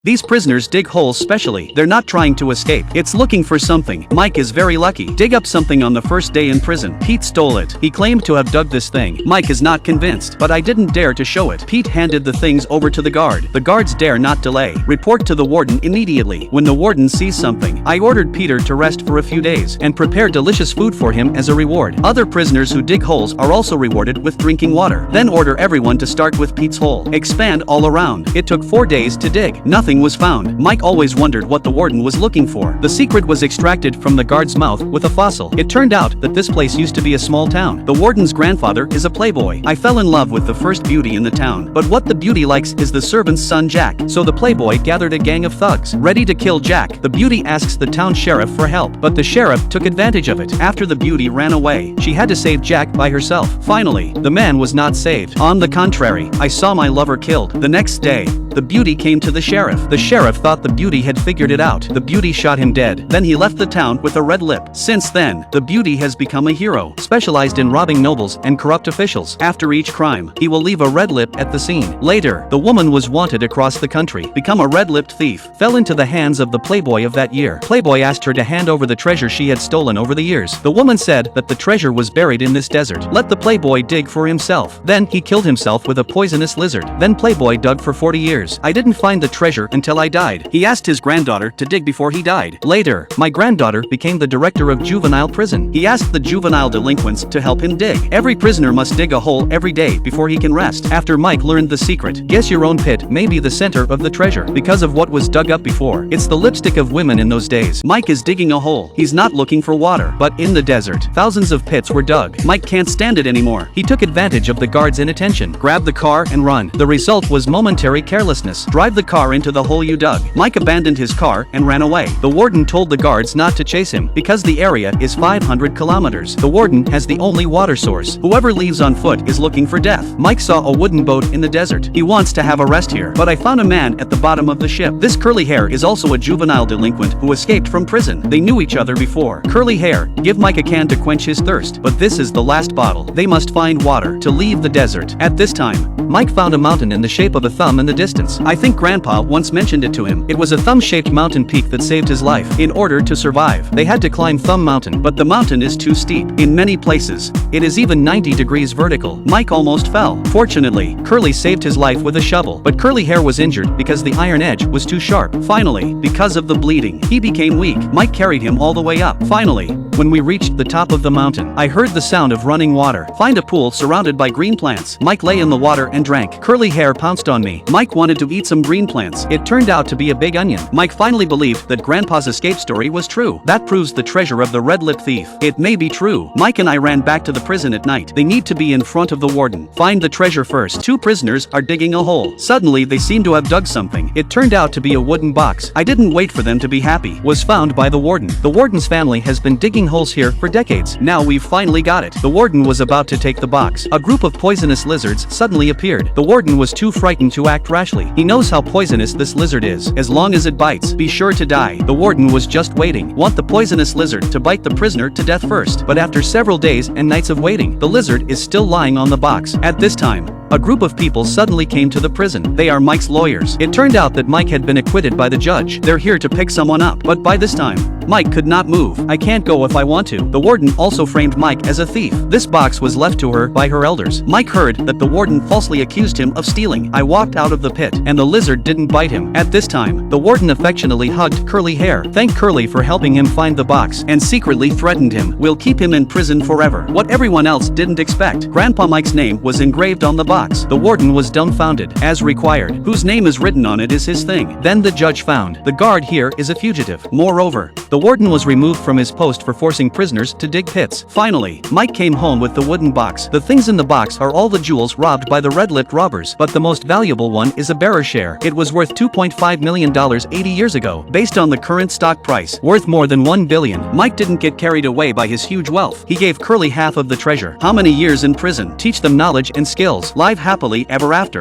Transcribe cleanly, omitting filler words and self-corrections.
These prisoners dig holes specially. They're not trying to escape. It's looking for something. Mike is very lucky. Dig up something on the first day in prison. Pete stole it. He claimed to have dug this thing. Mike is not convinced, but I didn't dare to show it. Pete handed the things over to the guard. The guards dare not delay. Report to the warden immediately. When the warden sees something, I ordered Peter to rest for a few days and prepare delicious food for him as a reward. Other prisoners who dig holes are also rewarded with drinking water. Then order everyone to start with Pete's hole. Expand all around. It took 4 days to dig. Nothing was found. Mike always wondered what the warden was looking for. The secret was extracted from the guard's mouth with a fossil. It turned out that this place used to be a small town. The warden's grandfather is a playboy. I fell in love with the first beauty in the town. But what the beauty likes is the servant's son Jack. So the playboy gathered a gang of thugs, ready to kill Jack. The beauty asks the town sheriff for help, but the sheriff took advantage of it. After the beauty ran away, she had to save Jack by herself. Finally, the man was not saved. On the contrary, I saw my lover killed. The next day, the beauty came to the sheriff. The sheriff thought the beauty had figured it out. The beauty shot him dead. Then he left the town with a red lip. Since then, the beauty has become a hero, specialized in robbing nobles and corrupt officials. After each crime, he will leave a red lip at the scene. Later, the woman was wanted across the country. Become a red-lipped thief. Fell into the hands of the playboy of that year. Playboy asked her to hand over the treasure she had stolen over the years. The woman said that the treasure was buried in this desert. Let the playboy dig for himself. Then he killed himself with a poisonous lizard. Then playboy dug for 40 years. I didn't find the treasure until I died. He asked his granddaughter to dig before he died. Later, my granddaughter became the director of juvenile prison. He asked the juvenile delinquents to help him dig. Every prisoner must dig a hole every day before he can rest. After Mike learned the secret, guess your own pit may be the center of the treasure because of what was dug up before. It's the lipstick of women in those days. Mike is digging a hole. He's not looking for water, but in the desert, thousands of pits were dug. Mike can't stand it anymore. He took advantage of the guard's inattention, grabbed the car and run. The result was momentary carelessness. Drive the car into the hole you dug. Mike abandoned his car and ran away. The warden told the guards not to chase him because the area is 500 kilometers. The warden has the only water source. Whoever leaves on foot is looking for death. Mike saw a wooden boat in the desert. He wants to have a rest here, but I found a man at the bottom of the ship. This curly hair is also a juvenile delinquent who escaped from prison. They knew each other before. Curly hair, give Mike a can to quench his thirst, but this is the last bottle. They must find water to leave the desert. At this time, Mike found a mountain in the shape of a thumb in the distance. I think Grandpa once mentioned it to him. It was a thumb-shaped mountain peak that saved his life. In order to survive, they had to climb Thumb Mountain, but the mountain is too steep. In many places, it is even 90 degrees vertical. Mike almost fell. Fortunately, Curly saved his life with a shovel, but Curly hair was injured because the iron edge was too sharp. Finally, because of the bleeding, he became weak. Mike carried him all the way up. Finally, when we reached the top of the mountain, I heard the sound of running water. Find a pool surrounded by green plants. Mike lay in the water and drank. Curly hair pounced on me. Mike wanted to eat some green plants. It turned out to be a big onion. Mike finally believed that Grandpa's escape story was true. That proves the treasure of the red-lipped thief. It may be true. Mike and I ran back to the prison at night. They need to be in front of the warden. Find the treasure first. 2 prisoners are digging a hole. Suddenly they seem to have dug something. It turned out to be a wooden box. I didn't wait for them to be happy. Was found by the warden. The warden's family has been digging holes here for decades. Now we've finally got it. The warden was about to take the box. A group of poisonous lizards suddenly appeared. The warden was too frightened to act rashly. He knows how poisonous this lizard is. As long as it bites, be sure to die. The warden was just waiting. Want the poisonous lizard to bite the prisoner to death first. But after several days and nights of waiting, the lizard is still lying on the box. At this time, a group of people suddenly came to the prison. They are Mike's lawyers. It turned out that Mike had been acquitted by the judge. They're here to pick someone up. But by this time, Mike could not move. I can't go if I want to. The warden also framed Mike as a thief. This box was left to her by her elders. Mike heard that the warden falsely accused him of stealing. I walked out of the pit, and the lizard didn't bite him. At this time, the warden affectionately hugged Curly hair, thanked Curly for helping him find the box, and secretly threatened him. We'll keep him in prison forever. What everyone else didn't expect. Grandpa Mike's name was engraved on the box. The warden was dumbfounded. As required, whose name is written on it is his thing. Then the judge found the guard here is a fugitive. Moreover, the warden was removed from his post for forcing prisoners to dig pits. Finally, Mike came home with the wooden box. The things in the box are all the jewels robbed by the red-lipped robbers, but the most valuable one is a bearer share. It was worth $2.5 million 80 years ago. Based on the current stock price, worth more than $1 billion. Mike didn't get carried away by his huge wealth. He gave Curly half of the treasure. How many years in prison? Teach them knowledge and skills. Live happily ever after.